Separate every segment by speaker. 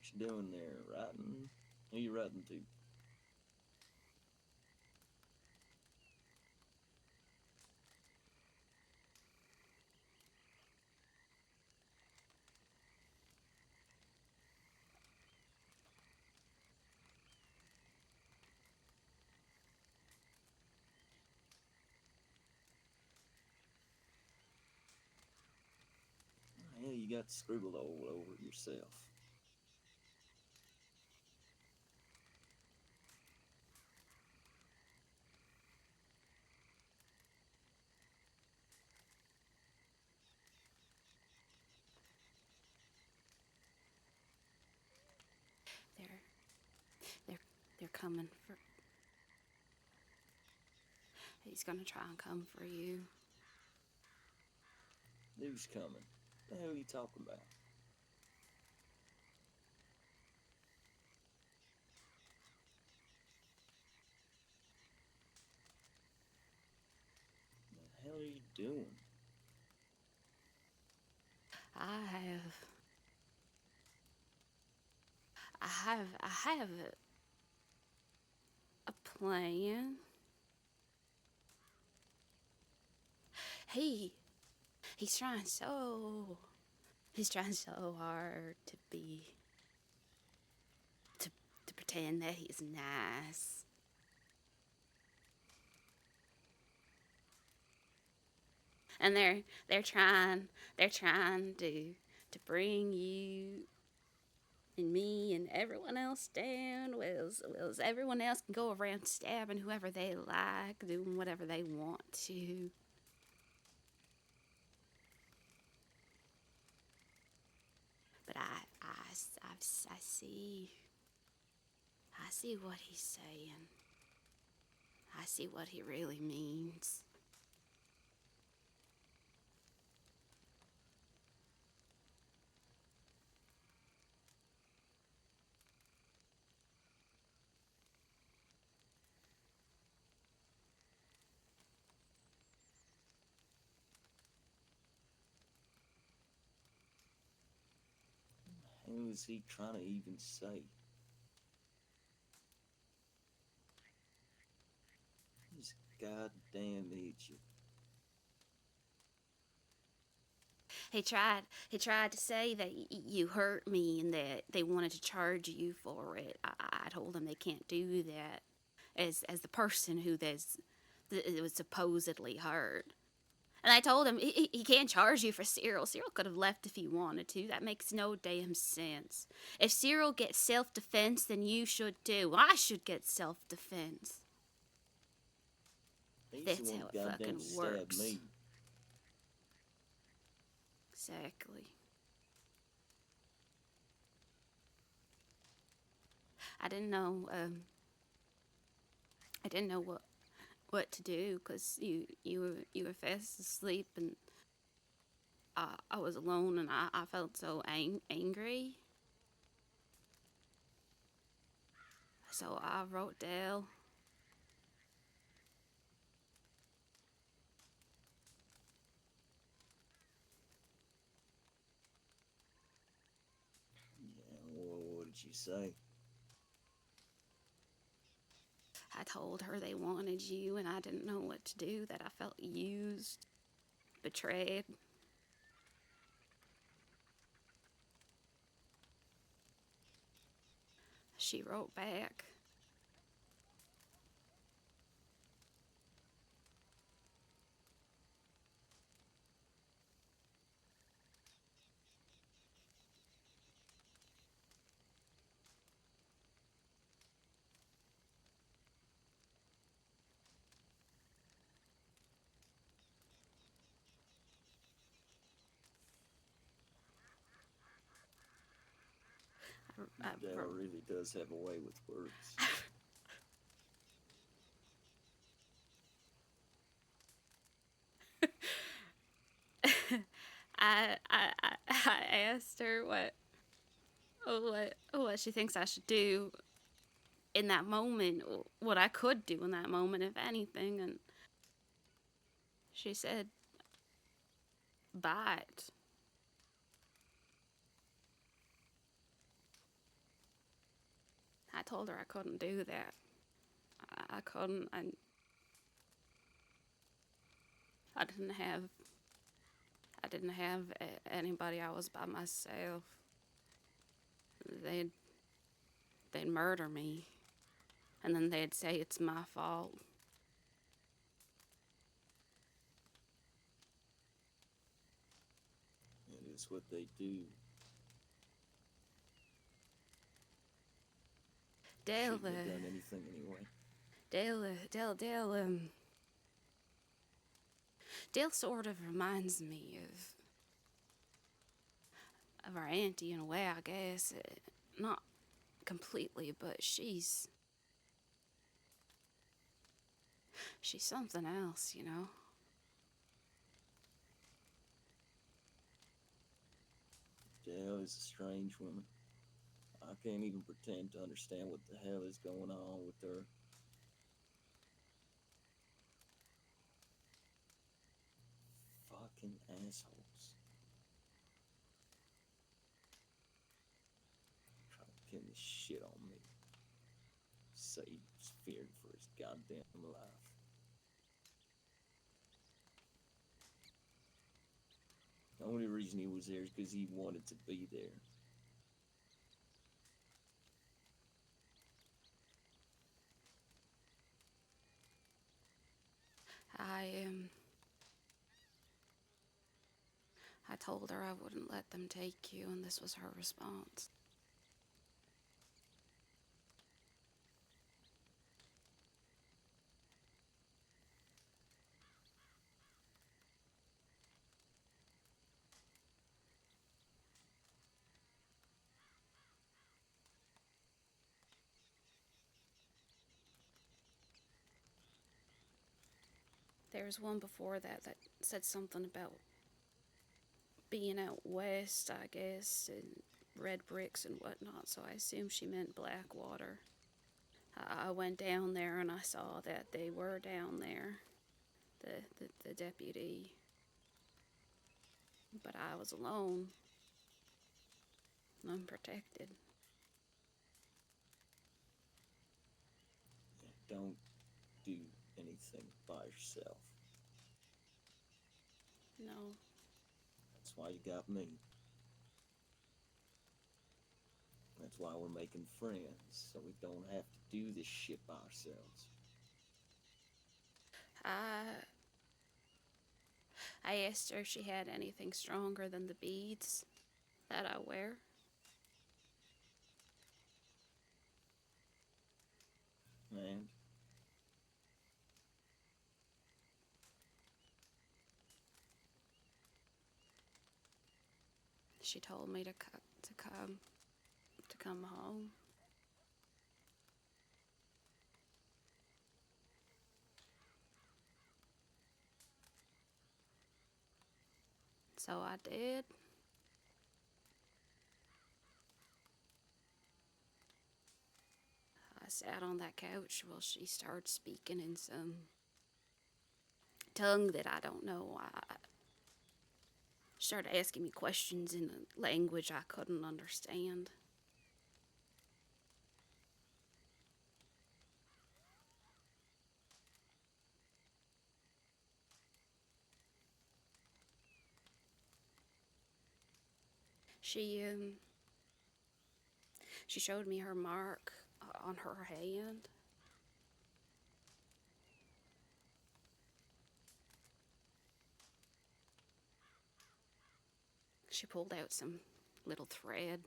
Speaker 1: What you doing there? Writing? Who you writing to? Hell, you got scribbled all over yourself.
Speaker 2: They're they're they're coming for. He's gonna try and come for you.
Speaker 1: Who's coming? The hell are you talking about? The hell are you doing?
Speaker 2: I have I have a plan. He he's trying so hard to to pretend that he's nice. And they're trying to bring you and me and everyone else down. Wills everyone else can go around stabbing whoever they like, doing whatever they want to. But I see what he's saying. I see what he really means.
Speaker 1: Who is he trying to even say? This goddamn idiot.
Speaker 2: He tried to say that you hurt me and that they wanted to charge you for it. I told him they can't do that as the person who that was supposedly hurt. And I told him he can't charge you for Cyril. Cyril could have left if he wanted to. That makes no damn sense. If Cyril gets self defense, then you should too. I should get self defense.
Speaker 1: He's the
Speaker 2: That's
Speaker 1: one
Speaker 2: how
Speaker 1: who
Speaker 2: it
Speaker 1: goddamn
Speaker 2: fucking
Speaker 1: stabbed
Speaker 2: works.
Speaker 1: me.
Speaker 2: Exactly. I didn't know. I didn't know what to do because you were fast asleep and I was alone and I felt so angry. So I wrote down.
Speaker 1: Yeah, what did you say?
Speaker 2: I told her they wanted you and I didn't know what to do. That I felt used, betrayed. She wrote back. I,
Speaker 1: Dell really does have a way with words.
Speaker 2: I asked her what she thinks I should do in that moment, what I could do in that moment, if anything, and she said, "Bite." I told her I couldn't do that. I couldn't. I didn't have. I didn't have anybody. I was by myself. They'd murder me, and then they'd say it's my fault.
Speaker 1: It is what they do.
Speaker 2: Dale,
Speaker 1: Shouldn't have done anything anyway.
Speaker 2: Dale sort of reminds me of our auntie in a way, I guess. Not completely, but she's something else, you know.
Speaker 1: Dale is a strange woman. I can't even pretend to understand what the hell is going on with her. Fucking assholes. Trying to pin this shit on me. Say he's feared for his goddamn life. The only reason he was there is because he wanted to be there.
Speaker 2: I told her I wouldn't let them take you, and this was her response. There was one before that said something about being out west, I guess, and red bricks and whatnot, so I assumed she meant Blackwater. I went down there and I saw that they were down there, the deputy. But I was alone, unprotected.
Speaker 1: Don't do anything by yourself.
Speaker 2: No.
Speaker 1: That's why you got me. That's why we're making friends, so we don't have to do this shit by ourselves.
Speaker 2: I asked her if she had anything stronger than the beads that I wear.
Speaker 1: And
Speaker 2: She told me to come home. So I did. I sat on that couch while she started speaking in some tongue that I don't know. She started asking me questions in a language I couldn't understand. She showed me her mark on her hand. She pulled out some little thread.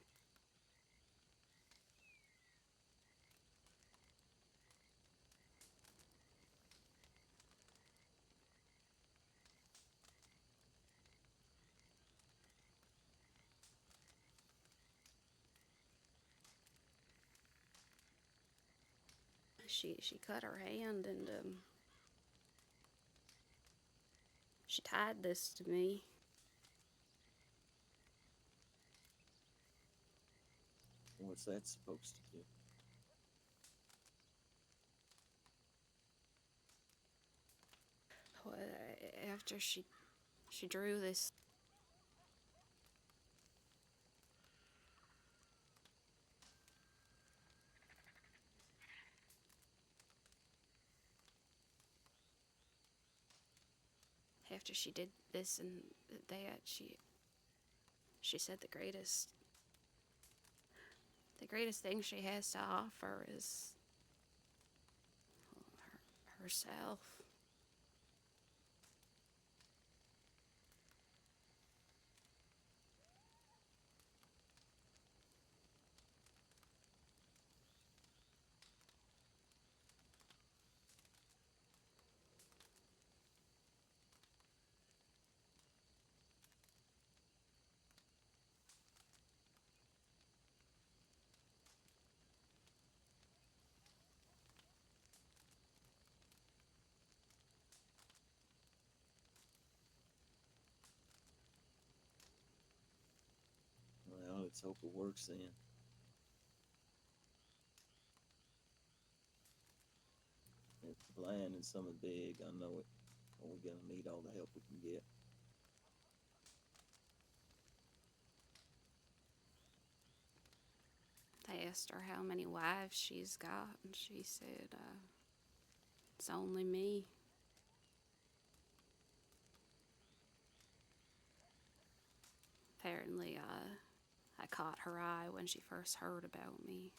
Speaker 2: She cut her hand and she tied this to me.
Speaker 1: what's that supposed to do?
Speaker 2: After she drew this after she did this and that, she said the greatest thing she has to offer is herself.
Speaker 1: Well, let's hope it works then. If the plan is something big, I know it. We're gonna need all the help we can get.
Speaker 2: They asked her how many wives she's got, and she said, it's only me. Apparently, I caught her eye when she first heard about me.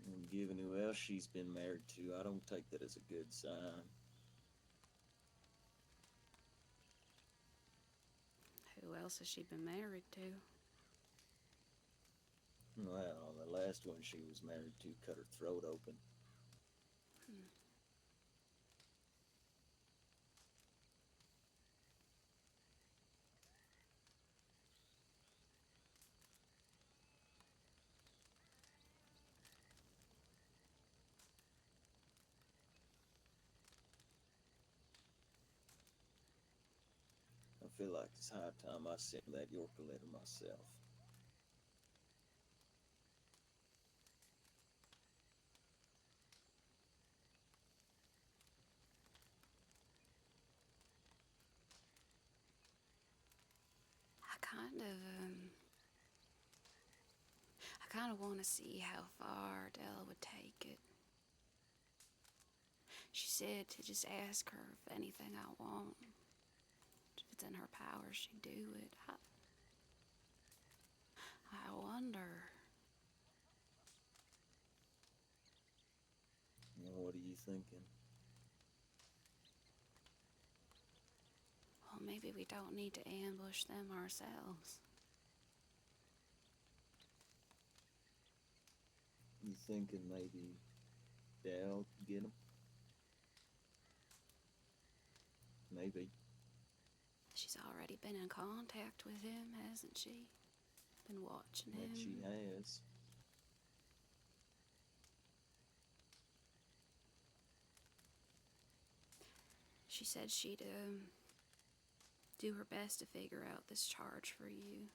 Speaker 1: And given who else she's been married to, I don't take that as a good sign.
Speaker 2: Who else has she been married to?
Speaker 1: Well, the last one she was married to cut her throat open. I feel like it's high time I sent that Yorker letter myself.
Speaker 2: I kind of want to see how far Della would take it. She said to just ask her if anything I want. If it's in her power, she'd do it. I wonder.
Speaker 1: What are you thinking?
Speaker 2: Well, maybe we don't need to ambush them ourselves.
Speaker 1: You thinking maybe Dal could get him? Maybe.
Speaker 2: She's already been in contact with him, hasn't she? Been watching him.
Speaker 1: That she has.
Speaker 2: She said she'd do her best to figure out this charge for you.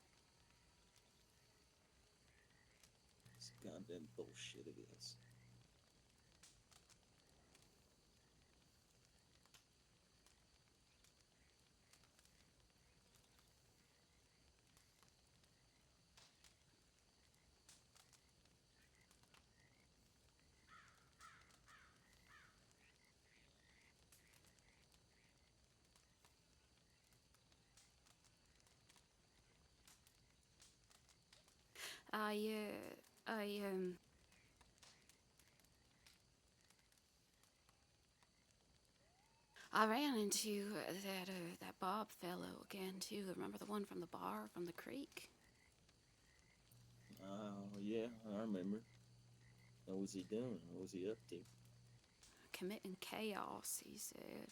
Speaker 1: It's goddamn bullshit it is.
Speaker 2: I ran into that Bob fellow again too. Remember the one from the bar from the creek?
Speaker 1: Oh, yeah, I remember. What was he doing? What was he up to?
Speaker 2: Committing chaos, he said.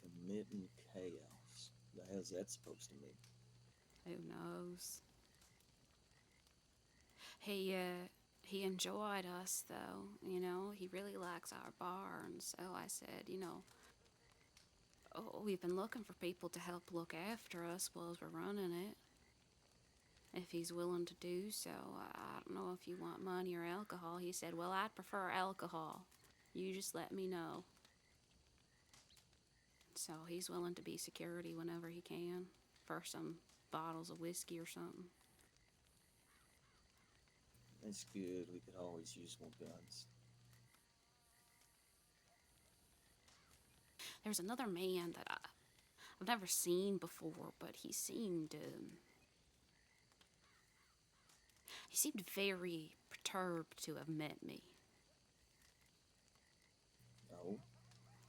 Speaker 1: Committing chaos. The hell's that supposed to mean?
Speaker 2: Who knows? He enjoyed us though, you know. He really likes our bar, and so I said, you know, oh, we've been looking for people to help look after us while we're running it. If he's willing to do so, I don't know if you want money or alcohol. He said, well, I'd prefer alcohol. You just let me know. So he's willing to be security whenever he can for some bottles of whiskey or something.
Speaker 1: That's good. We could always use more guns.
Speaker 2: There's another man that I've never seen before, but he seemed very perturbed to have met me.
Speaker 1: No.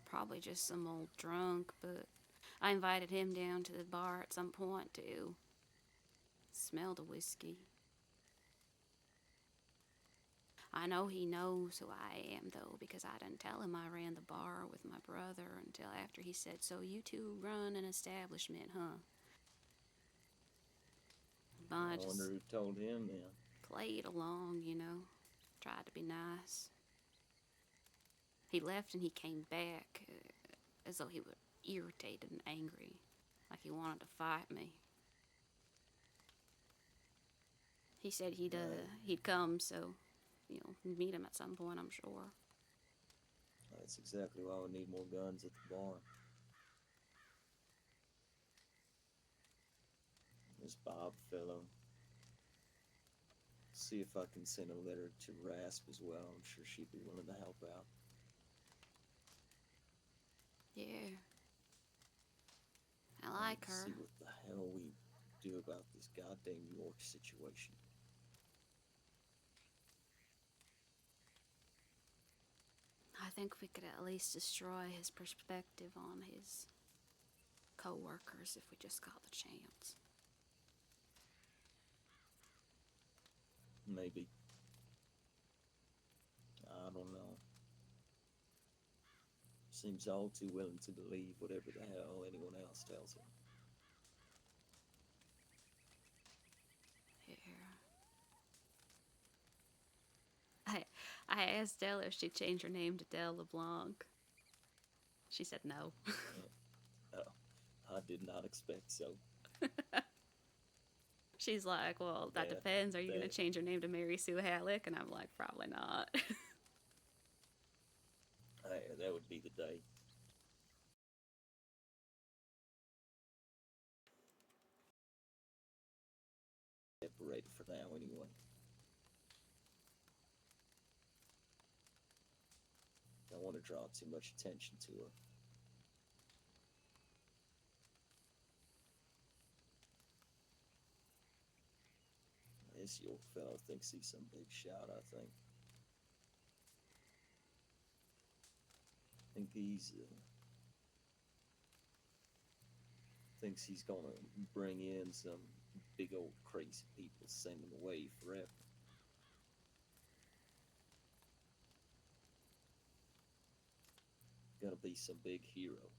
Speaker 2: Probably just some old drunk, but I invited him down to the bar at some point to smell the whiskey. I know he knows who I am, though, because I didn't tell him I ran the bar with my brother until after he said, "So you two run an establishment, huh?" But I
Speaker 1: I
Speaker 2: just
Speaker 1: wonder who told him then.
Speaker 2: played along, tried to be nice. He left and he came back as though he was irritated and angry, like he wanted to fight me. He said he'd come, so meet him at some point, I'm sure.
Speaker 1: That's exactly why we need more guns at the bar. This Bob fellow. See if I can send a letter to Rasp as well. I'm sure she'd be willing to help out.
Speaker 2: Yeah. I like her.
Speaker 1: See what the hell we do about this goddamn York situation.
Speaker 2: I think we could at least destroy his perspective on his co-workers if we just got the chance.
Speaker 1: Maybe. I don't know. Seems all too willing to believe whatever the hell anyone else tells him.
Speaker 2: Yeah. I asked Della if she'd change her name to Delle LeBlanc. She said no.
Speaker 1: Oh, I did not expect so.
Speaker 2: She's like, well, that depends. Are you going to change your name to Mary Sue Halleck? And I'm like, probably not.
Speaker 1: Hey, that would be the day. Separated for now, anyway. Don't want to draw too much attention to her. This York fellow thinks he's some big shot, I think. Thinks he's gonna bring in some big old crazy people, send him away forever. Gonna be some big hero.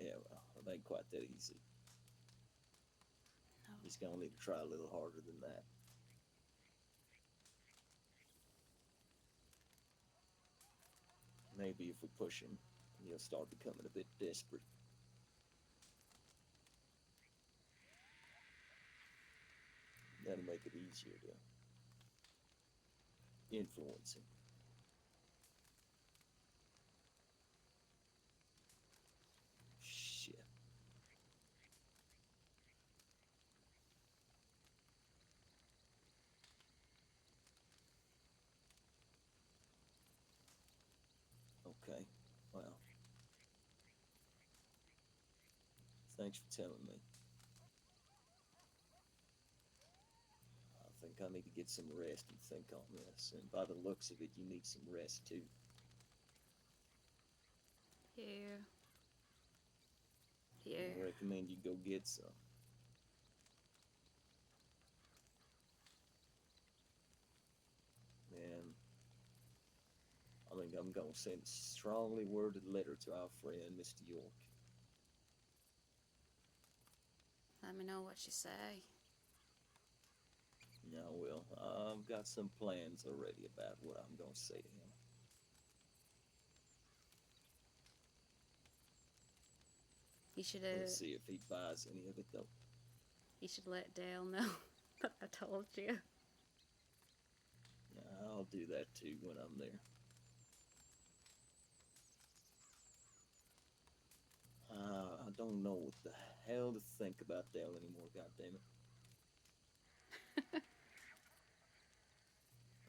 Speaker 1: Yeah, well, it ain't quite that easy.
Speaker 2: No.
Speaker 1: He's gonna need to try a little harder than that. Maybe if we push him, he'll start becoming a bit desperate. That'll make it easier to influence him. Shit. Okay, well. Thanks for telling me. I think I need to get some rest and think on this. And by the looks of it, you need some rest too.
Speaker 2: Yeah.
Speaker 1: I
Speaker 2: Yeah.
Speaker 1: recommend you go get some. And I think I'm gonna send a strongly worded letter to our friend, Mr. York.
Speaker 2: Let me know what you say.
Speaker 1: Yeah, I will. I've got some plans already about what I'm gonna say to him.
Speaker 2: You should
Speaker 1: We'll see if he buys any of it, though.
Speaker 2: You should let Dale know that I told you.
Speaker 1: Yeah, I'll do that too when I'm there. I don't know what the hell to think about Dale anymore, goddammit.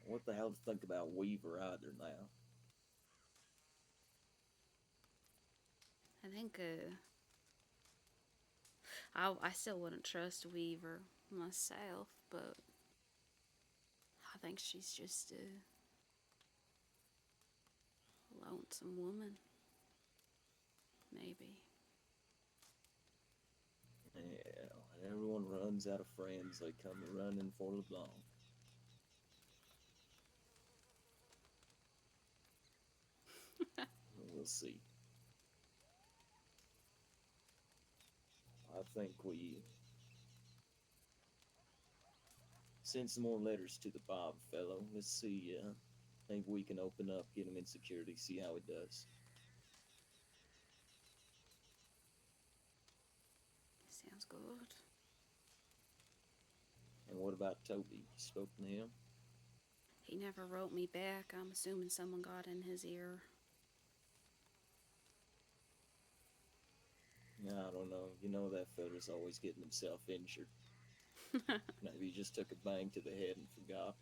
Speaker 1: what the hell to think about Weaver either now.
Speaker 2: I think I still wouldn't trust Weaver myself, but I think she's just a lonesome woman. Maybe.
Speaker 1: Yeah, when everyone runs out of friends, they come running for LeBlanc. We'll see. I think we send some more letters to the Bob fellow. Let's see. Maybe we can open up, get him in security, see how he does.
Speaker 2: Sounds good.
Speaker 1: And what about Toby? You spoken to him?
Speaker 2: He never wrote me back. I'm assuming someone got in his ear.
Speaker 1: I don't know. You know that fella's always getting himself injured. Maybe he just took a bang to the head and forgot.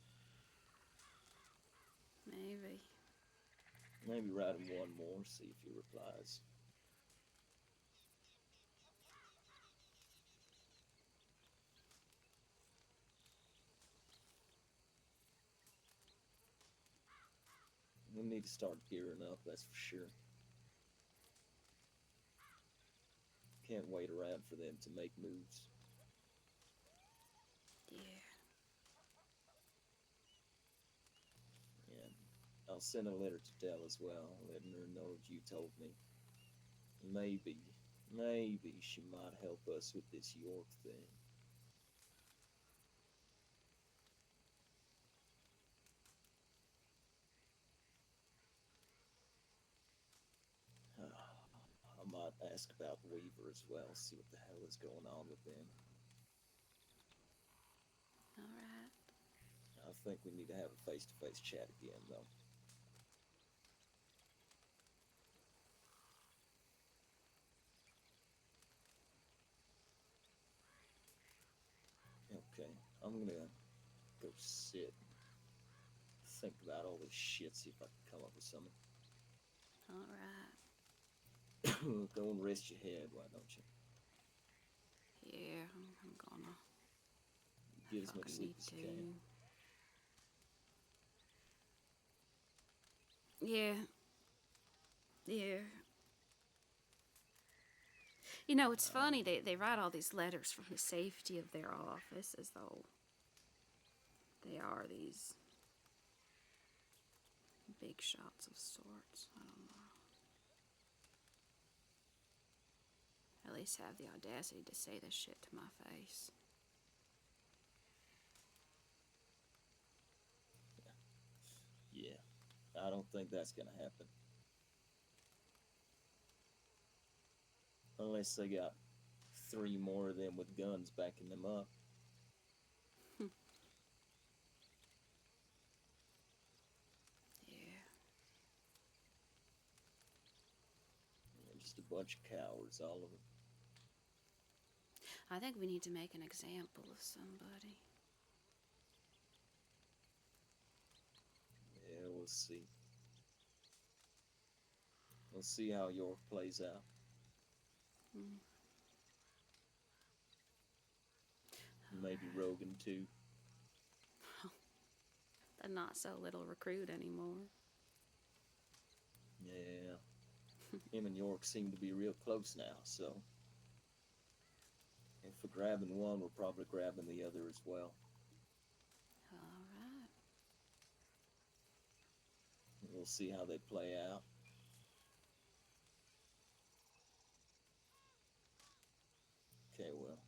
Speaker 2: Maybe.
Speaker 1: Maybe write him one more, see if he replies. We need to start gearing up, that's for sure. Can't wait around for them to make moves.
Speaker 2: Yeah.
Speaker 1: And I'll send a letter to Dell as well, letting her know that you told me. Maybe she might help us with this York thing. I might ask about Weaver as well, see what the hell is going on with them.
Speaker 2: All right.
Speaker 1: I think we need to have a face-to-face chat again, though. Okay, I'm gonna go sit, think about all this shit, see if I can come up with something.
Speaker 2: All right.
Speaker 1: Go and rest your head, why don't you?
Speaker 2: Yeah, I'm gonna.
Speaker 1: Get as much
Speaker 2: Fucking
Speaker 1: sleep
Speaker 2: need
Speaker 1: as you can.
Speaker 2: to. Yeah. Yeah. You know, it's funny, they write all these letters from the safety of their office as though they are these big shots of sorts. I don't know. At least have the audacity to say this shit to my face.
Speaker 1: Yeah, I don't think that's gonna happen. Unless they got 3 more of them with guns backing them up.
Speaker 2: Yeah.
Speaker 1: They're just a bunch of cowards, all of them.
Speaker 2: I think we need to make an example of somebody.
Speaker 1: Yeah, we'll see. We'll see how York plays out.
Speaker 2: Hmm.
Speaker 1: Maybe Rogan too.
Speaker 2: The not so little recruit anymore.
Speaker 1: Yeah. Him and York seem to be real close now, so if we're grabbing one, we're probably grabbing the other as well.
Speaker 2: All right.
Speaker 1: We'll see how they play out. Okay, well.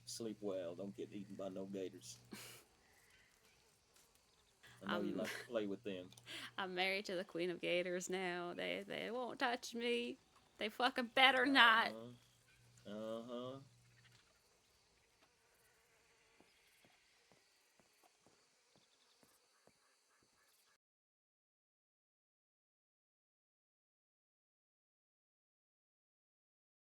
Speaker 1: Sleep well. Don't get eaten by no gators. I know you like to play with them.
Speaker 2: I'm married to the Queen of Gators now. They won't touch me. They fucking better not.
Speaker 1: Uh-huh.